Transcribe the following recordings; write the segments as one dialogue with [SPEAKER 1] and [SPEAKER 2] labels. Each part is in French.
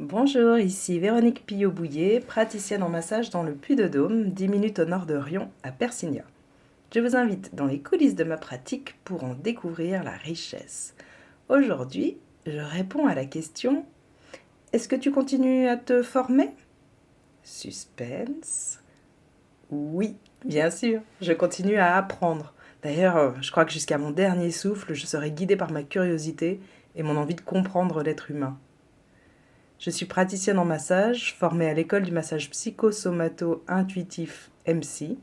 [SPEAKER 1] Bonjour, ici Véronique Pillot-Bouillet, praticienne en massage dans le Puy-de-Dôme, 10 minutes au nord de Rion, à Persignan. Je vous invite dans les coulisses de ma pratique pour en découvrir la richesse. Aujourd'hui, je réponds à la question: est-ce que tu continues à te former? Suspense. Oui, bien sûr, je continue à apprendre. D'ailleurs, je crois que jusqu'à mon dernier souffle, je serai guidée par ma curiosité et mon envie de comprendre l'être humain. Je suis praticienne en massage, formée à l'école du massage psychosomato-intuitif MC.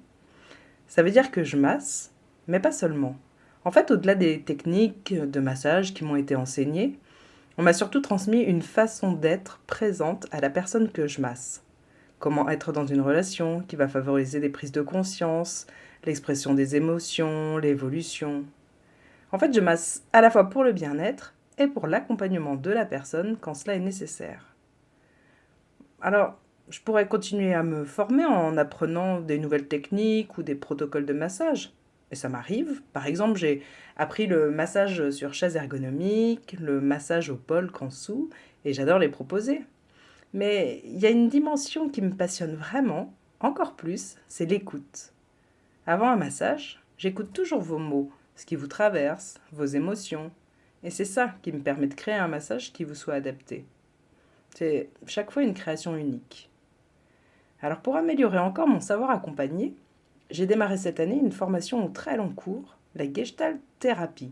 [SPEAKER 1] Ça veut dire que je masse, mais pas seulement. En fait, au-delà des techniques de massage qui m'ont été enseignées, on m'a surtout transmis une façon d'être présente à la personne que je masse. Comment être dans une relation qui va favoriser des prises de conscience, l'expression des émotions, l'évolution. En fait, je masse à la fois pour le bien-être et pour l'accompagnement de la personne quand cela est nécessaire. Alors, je pourrais continuer à me former en apprenant des nouvelles techniques ou des protocoles de massage. Et ça m'arrive. Par exemple, j'ai appris le massage sur chaise ergonomique, le massage au pôle Kansu, et j'adore les proposer. Mais il y a une dimension qui me passionne vraiment, encore plus, c'est l'écoute. Avant un massage, j'écoute toujours vos mots, ce qui vous traverse, vos émotions. Et c'est ça qui me permet de créer un massage qui vous soit adapté. C'est chaque fois une création unique. Alors pour améliorer encore mon savoir accompagné, j'ai démarré cette année une formation au très long cours, la Gestalt thérapie.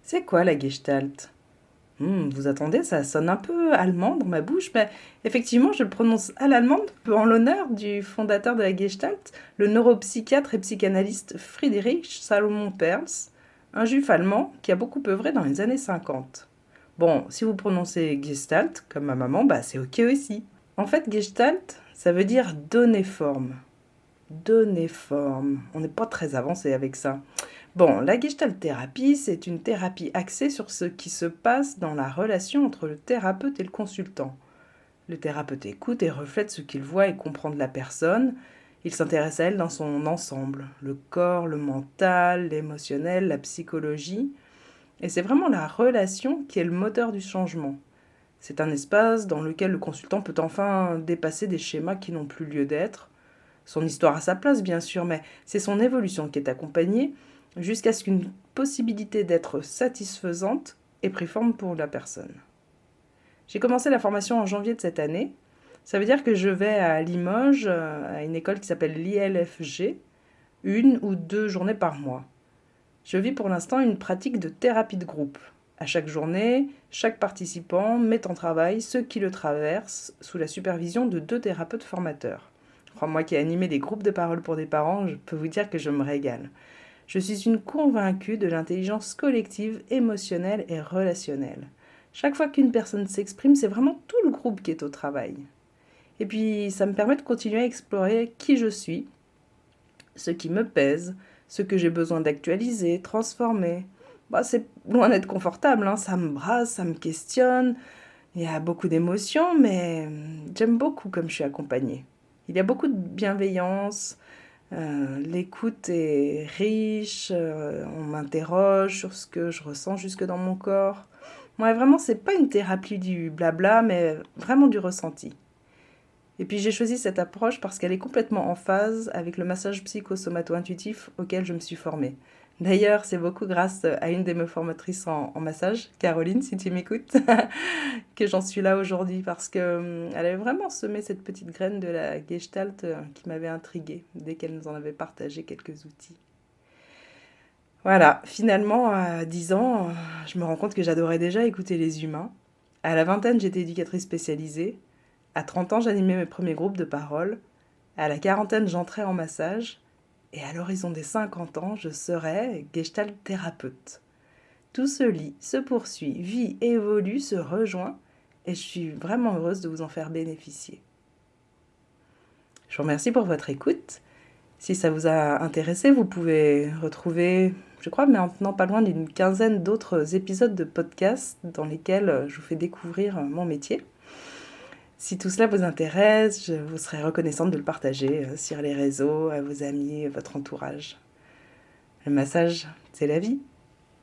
[SPEAKER 1] C'est quoi la Gestalt? Vous attendez, ça sonne un peu allemand dans ma bouche, mais effectivement je le prononce à l'allemande en l'honneur du fondateur de la Gestalt, le neuropsychiatre et psychanalyste Friedrich Salomon Perls, un juif allemand qui a beaucoup œuvré dans les années 50. Bon, si vous prononcez Gestalt, comme ma maman, c'est ok aussi. En fait, Gestalt, ça veut dire donner forme. Donner forme. On n'est pas très avancé avec ça. Bon, la Gestalt thérapie, c'est une thérapie axée sur ce qui se passe dans la relation entre le thérapeute et le consultant. Le thérapeute écoute et reflète ce qu'il voit et comprend de la personne. Il s'intéresse à elle dans son ensemble, le corps, le mental, l'émotionnel, la psychologie. Et c'est vraiment la relation qui est le moteur du changement. C'est un espace dans lequel le consultant peut enfin dépasser des schémas qui n'ont plus lieu d'être. Son histoire a sa place, bien sûr, mais c'est son évolution qui est accompagnée jusqu'à ce qu'une possibilité d'être satisfaisante ait pris forme pour la personne. J'ai commencé la formation en janvier de cette année. Ça veut dire que je vais à Limoges, à une école qui s'appelle l'ILFG, 1 ou 2 journées par mois. Je vis pour l'instant une pratique de thérapie de groupe. À chaque journée, chaque participant met en travail ceux qui le traversent sous la supervision de 2 thérapeutes formateurs. Moi qui ai animé des groupes de parole pour des parents, je peux vous dire que je me régale. Je suis une convaincue de l'intelligence collective, émotionnelle et relationnelle. Chaque fois qu'une personne s'exprime, c'est vraiment tout le groupe qui est au travail. Et puis, ça me permet de continuer à explorer qui je suis, ce qui me pèse, ce que j'ai besoin d'actualiser, transformer. C'est loin d'être confortable, hein. Ça me brasse, ça me questionne. Il y a beaucoup d'émotions, mais j'aime beaucoup comme je suis accompagnée. Il y a beaucoup de bienveillance, l'écoute est riche, on m'interroge sur ce que je ressens jusque dans mon corps. Moi, vraiment, c'est pas une thérapie du blabla, mais vraiment du ressenti. Et puis j'ai choisi cette approche parce qu'elle est complètement en phase avec le massage psychosomato-intuitif auquel je me suis formée. D'ailleurs, c'est beaucoup grâce à une de mes formatrices en massage, Caroline, si tu m'écoutes, que j'en suis là aujourd'hui parce que elle avait vraiment semé cette petite graine de la Gestalt qui m'avait intriguée dès qu'elle nous en avait partagé quelques outils. Voilà, finalement, à 10 ans, je me rends compte que j'adorais déjà écouter les humains. À la vingtaine, j'étais éducatrice spécialisée. À 30 ans, j'animais mes premiers groupes de parole. À la quarantaine, j'entrais en massage. Et à l'horizon des 50 ans, je serai Gestalt thérapeute. Tout se lie, se poursuit, vit, évolue, se rejoint. Et je suis vraiment heureuse de vous en faire bénéficier. Je vous remercie pour votre écoute. Si ça vous a intéressé, vous pouvez retrouver, je crois maintenant pas loin d'une quinzaine d'autres épisodes de podcast dans lesquels je vous fais découvrir mon métier. Si tout cela vous intéresse, je vous serai reconnaissante de le partager sur les réseaux, à vos amis, à votre entourage. Le massage, c'est la vie.